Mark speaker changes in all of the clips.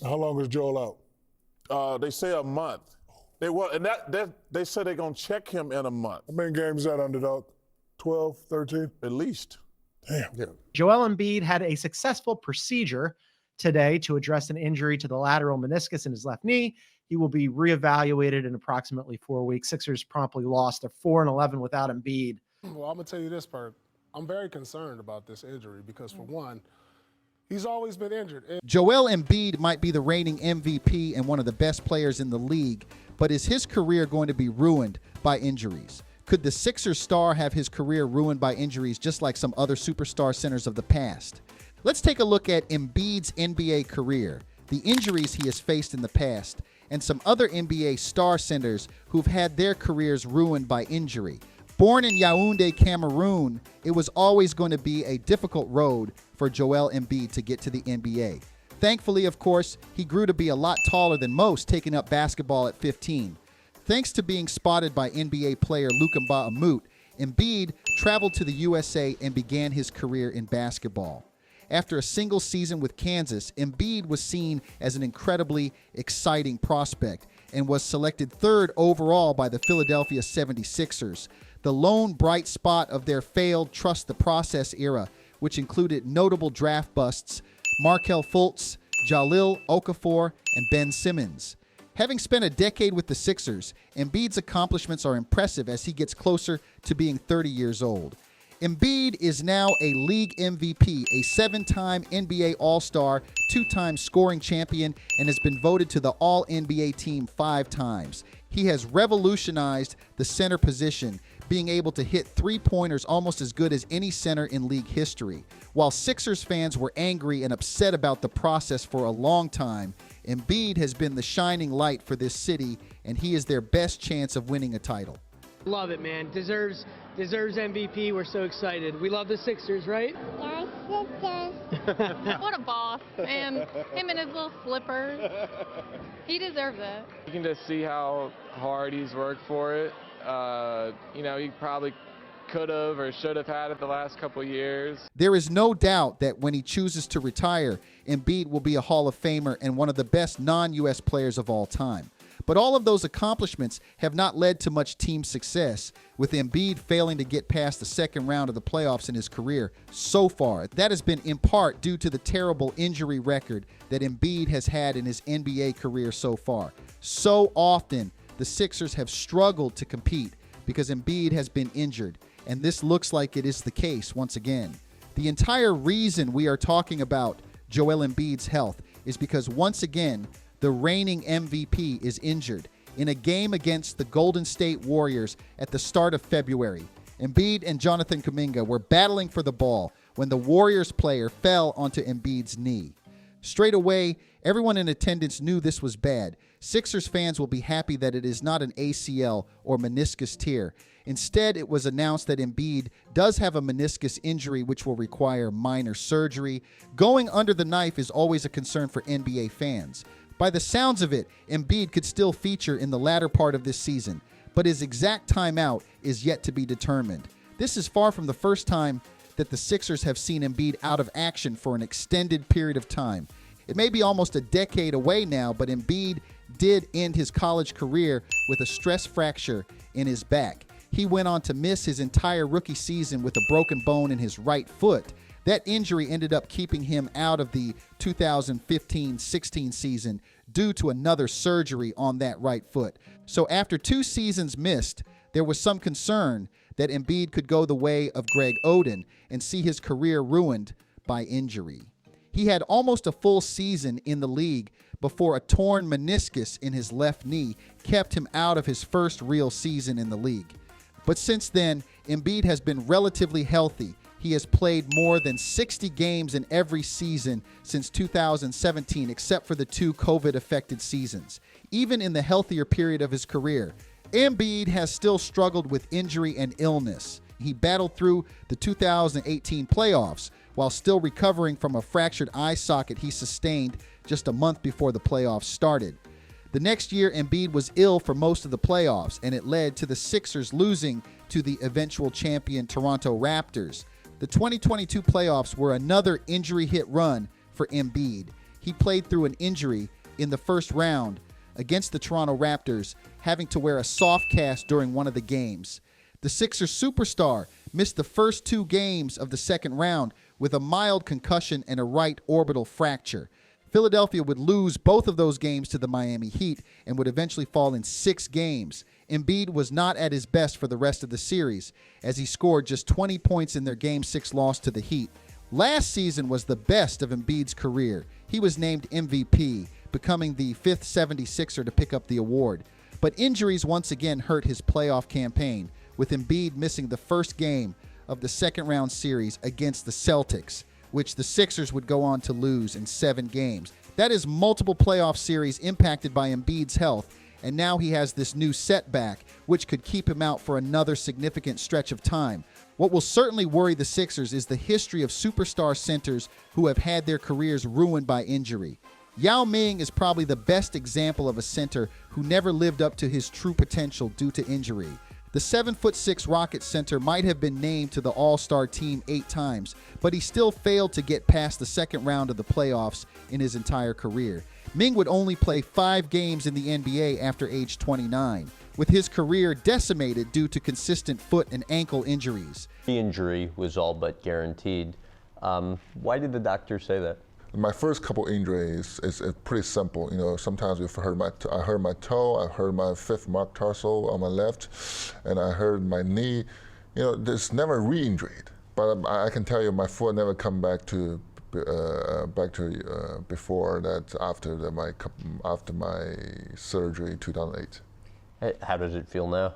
Speaker 1: How long is Joel out?
Speaker 2: They say a month. They said they're gonna check him in a month,
Speaker 1: How many games is that, underdog? 12, 13?
Speaker 2: at least.
Speaker 1: Damn.
Speaker 2: Yeah.
Speaker 3: Joel Embiid had a successful procedure today to address an injury to the lateral meniscus in his left knee. He will be reevaluated in approximately 4 weeks. Sixers promptly lost. They're 4-11 without Embiid.
Speaker 4: Well, I'm going to tell you this, Perk. I'm very concerned about this injury because, for one, he's always been injured.
Speaker 5: Joel Embiid might be the reigning MVP and one of the best players in the league, but is his career going to be ruined by injuries? Could the Sixers star have his career ruined by injuries just like some other superstar centers of the past? Let's take a look at Embiid's NBA career, the injuries he has faced in the past, and some other NBA star centers who've had their careers ruined by injury. Born in Yaoundé, Cameroon, it was always going to be a difficult road for Joel Embiid to get to the NBA. Thankfully, of course, he grew to be a lot taller than most, taking up basketball at 15. Thanks to being spotted by NBA player Luka Mbah-a-Moute, Embiid traveled to the USA and began his career in basketball. After a single season with Kansas, Embiid was seen as an incredibly exciting prospect and was selected third overall by the Philadelphia 76ers, the lone bright spot of their failed trust the process era, which included notable draft busts Markelle Fultz, Jahlil Okafor, and Ben Simmons. Having spent a decade with the Sixers, Embiid's accomplishments are impressive as he gets closer to being 30 years old. Embiid is now a league MVP, a 7-time NBA All-Star, 2-time scoring champion, and has been voted to the All-NBA team 5 times. He has revolutionized the center position, being able to hit three-pointers almost as good as any center in league history. While Sixers fans were angry and upset about the process for a long time, Embiid has been the shining light for this city, and he is their best chance of winning a title.
Speaker 6: Love it, man. Deserves MVP. We're so excited. We love the Sixers, right?
Speaker 7: What a boss. And him and his little slippers. He deserves it.
Speaker 8: You can just see how hard he's worked for it. He probably could have or should have had it the last couple years.
Speaker 5: There is no doubt that when he chooses to retire, Embiid will be a Hall of Famer and one of the best non-U.S. players of all time. But all of those accomplishments have not led to much team success, with Embiid failing to get past the second round of the playoffs in his career so far. That has been in part due to the terrible injury record that Embiid has had in his NBA career so far. So often, the Sixers have struggled to compete because Embiid has been injured, and this looks like it is the case once again. The entire reason we are talking about Joel Embiid's health is because once again, the reigning MVP is injured in a game against the Golden State Warriors at the start of February. Embiid and Jonathan Kuminga were battling for the ball when the Warriors player fell onto Embiid's knee. Straight away, everyone in attendance knew this was bad. Sixers fans will be happy that it is not an ACL or meniscus tear. Instead, it was announced that Embiid does have a meniscus injury which will require minor surgery. Going under the knife is always a concern for NBA fans. By the sounds of it, Embiid could still feature in the latter part of this season, but his exact timeout is yet to be determined. This is far from the first time that the Sixers have seen Embiid out of action for an extended period of time. It may be almost a decade away now, but Embiid did end his college career with a stress fracture in his back. He went on to miss his entire rookie season with a broken bone in his right foot. That injury ended up keeping him out of the 2015-16 season due to another surgery on that right foot. So after 2 seasons missed, there was some concern that Embiid could go the way of Greg Oden and see his career ruined by injury. He had almost a full season in the league before a torn meniscus in his left knee kept him out of his first real season in the league. But since then, Embiid has been relatively healthy. He has played more than 60 games in every season since 2017, except for the 2 COVID-affected seasons. Even in the healthier period of his career, Embiid has still struggled with injury and illness. He battled through the 2018 playoffs while still recovering from a fractured eye socket he sustained just a month before the playoffs started. The next year, Embiid was ill for most of the playoffs, and it led to the Sixers losing to the eventual champion Toronto Raptors. The 2022 playoffs were another injury-hit run for Embiid. He he played through an injury in the first round against the Toronto Raptors, having to wear a soft cast during one of the games. The Sixers superstar missed the first 2 games of the second round with a mild concussion and a right orbital fracture. Philadelphia would lose both of those games to the Miami Heat and would eventually fall in 6 games. Embiid was not at his best for the rest of the series, as he scored just 20 points in their Game 6 loss to the Heat. Last season was the best of Embiid's career. He was named MVP, becoming the 5th 76er to pick up the award. But injuries once again hurt his playoff campaign, with Embiid missing the first game of the second-round series against the Celtics, which the Sixers would go on to lose in 7 games. That is multiple playoff series impacted by Embiid's health, and now he has this new setback, which could keep him out for another significant stretch of time. What will certainly worry the Sixers is the history of superstar centers who have had their careers ruined by injury. Yao Ming is probably the best example of a center who never lived up to his true potential due to injury. The 7'6" Rocket center might have been named to the All-Star team 8 times, but he still failed to get past the second round of the playoffs in his entire career. Ming would only play 5 games in the NBA after age 29, with his career decimated due to consistent foot and ankle injuries.
Speaker 9: The injury was all but guaranteed. Why did the doctor say that?
Speaker 1: My first couple injuries is pretty simple. You know, sometimes I hurt my toe, I hurt my 5th metatarsal on my left, and I hurt my knee. You know, there's never re-injured. But I can tell you, my foot never come back to before that after my surgery 2008.
Speaker 9: How does it feel now?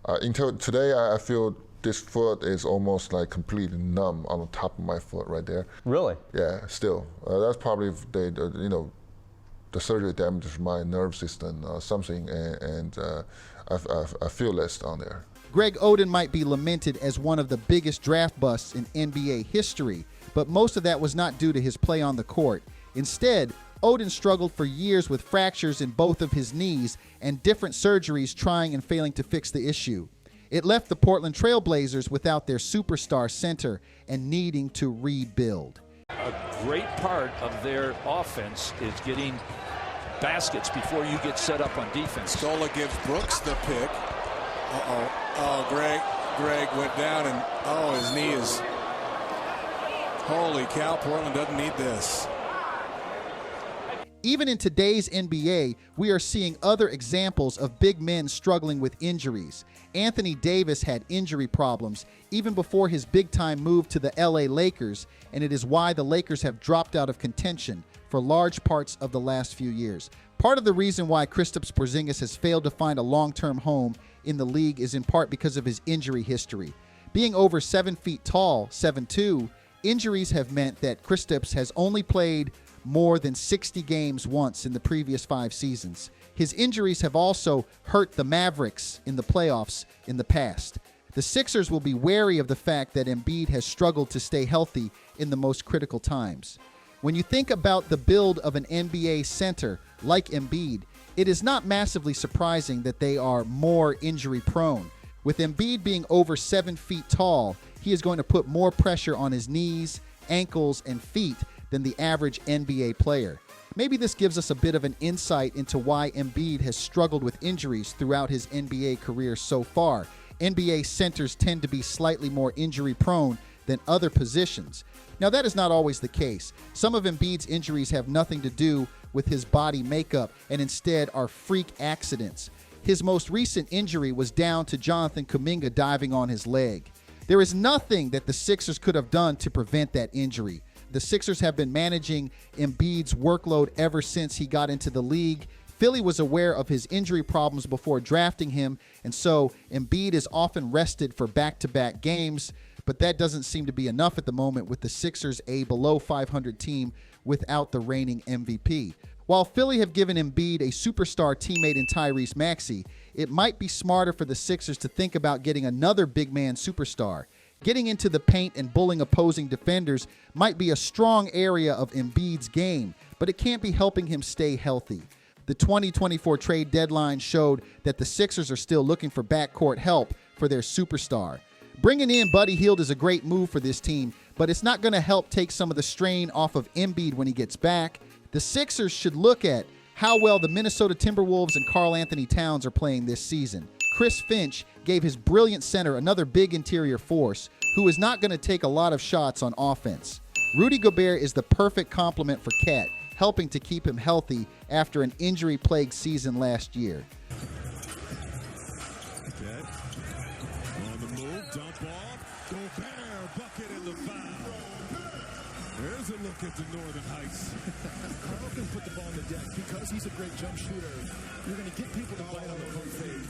Speaker 1: Until today, I feel this foot is almost like completely numb on the top of my foot right there.
Speaker 9: Really?
Speaker 1: Yeah, still. That's probably the surgery damaged my nerve system or something, and I feel less on there.
Speaker 5: Greg Oden might be lamented as one of the biggest draft busts in NBA history, but most of that was not due to his play on the court. Instead, Oden struggled for years with fractures in both of his knees and different surgeries trying and failing to fix the issue. It left the Portland Trail Blazers without their superstar center and needing to rebuild.
Speaker 10: A great part of their offense is getting baskets before you get set up on defense.
Speaker 11: Scola gives Brooks the pick. Oh, Greg went down and his knee is. Holy cow, Portland doesn't need this.
Speaker 5: Even in today's NBA, we are seeing other examples of big men struggling with injuries. Anthony Davis had injury problems even before his big-time move to the LA Lakers, and it is why the Lakers have dropped out of contention for large parts of the last few years. Part of the reason why Kristaps Porzingis has failed to find a long-term home in the league is in part because of his injury history. Being over 7 feet tall, 7'2", injuries have meant that Kristaps has only played more than 60 games once in the previous 5 seasons. His injuries have also hurt the Mavericks in the playoffs in the past. The Sixers will be wary of the fact that Embiid has struggled to stay healthy in the most critical times. When you think about the build of an NBA center like Embiid, it is not massively surprising that they are more injury prone. With Embiid being over 7 feet tall, he is going to put more pressure on his knees, ankles, and feet than the average NBA player. Maybe this gives us a bit of an insight into why Embiid has struggled with injuries throughout his NBA career so far. NBA centers tend to be slightly more injury prone than other positions. Now, that is not always the case. Some of Embiid's injuries have nothing to do with his body makeup and instead are freak accidents. His most recent injury was down to Jonathan Kuminga diving on his leg. There is nothing that the Sixers could have done to prevent that injury. The Sixers have been managing Embiid's workload ever since he got into the league. Philly was aware of his injury problems before drafting him, and so Embiid is often rested for back-to-back games, but that doesn't seem to be enough at the moment with the Sixers a below 500 team without the reigning MVP. While Philly have given Embiid a superstar teammate in Tyrese Maxey, it might be smarter for the Sixers to think about getting another big man superstar. Getting into the paint and bullying opposing defenders might be a strong area of Embiid's game, but it can't be helping him stay healthy. The 2024 trade deadline showed that the Sixers are still looking for backcourt help for their superstar. Bringing in Buddy Hield is a great move for this team, but it's not going to help take some of the strain off of Embiid when he gets back. The Sixers should look at how well the Minnesota Timberwolves and Karl Anthony Towns are playing this season. Chris Finch gave his brilliant center another big interior force who is not going to take a lot of shots on offense. Rudy Gobert is the perfect complement for Cat, helping to keep him healthy after an injury-plagued season last year.
Speaker 12: On the move, dump off, Gobert, bucket in the foul. There's a look at the Northern Heights.
Speaker 13: Karl can put the ball on the deck because he's a great jump shooter. You're going to get people to bite on the front fade.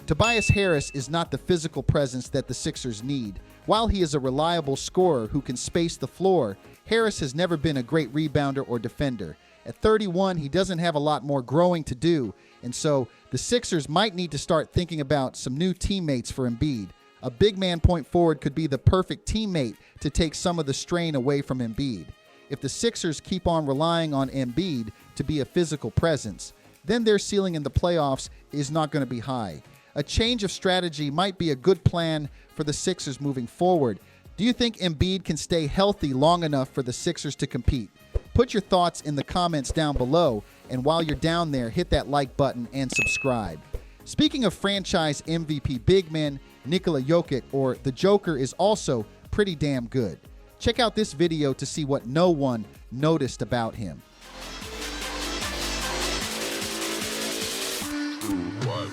Speaker 5: Tobias Harris is not the physical presence that the Sixers need. While he is a reliable scorer who can space the floor, Harris has never been a great rebounder or defender. At 31, he doesn't have a lot more growing to do, and so the Sixers might need to start thinking about some new teammates for Embiid. A big man point forward could be the perfect teammate to take some of the strain away from Embiid. If the Sixers keep on relying on Embiid to be a physical presence, then their ceiling in the playoffs is not going to be high. A change of strategy might be a good plan for the Sixers moving forward. Do you think Embiid can stay healthy long enough for the Sixers to compete? Put your thoughts in the comments down below, and while you're down there, hit that like button and subscribe. Speaking of franchise MVP big men, Nikola Jokic, or the Joker, is also pretty damn good. Check out this video to see what no one noticed about him.
Speaker 1: What?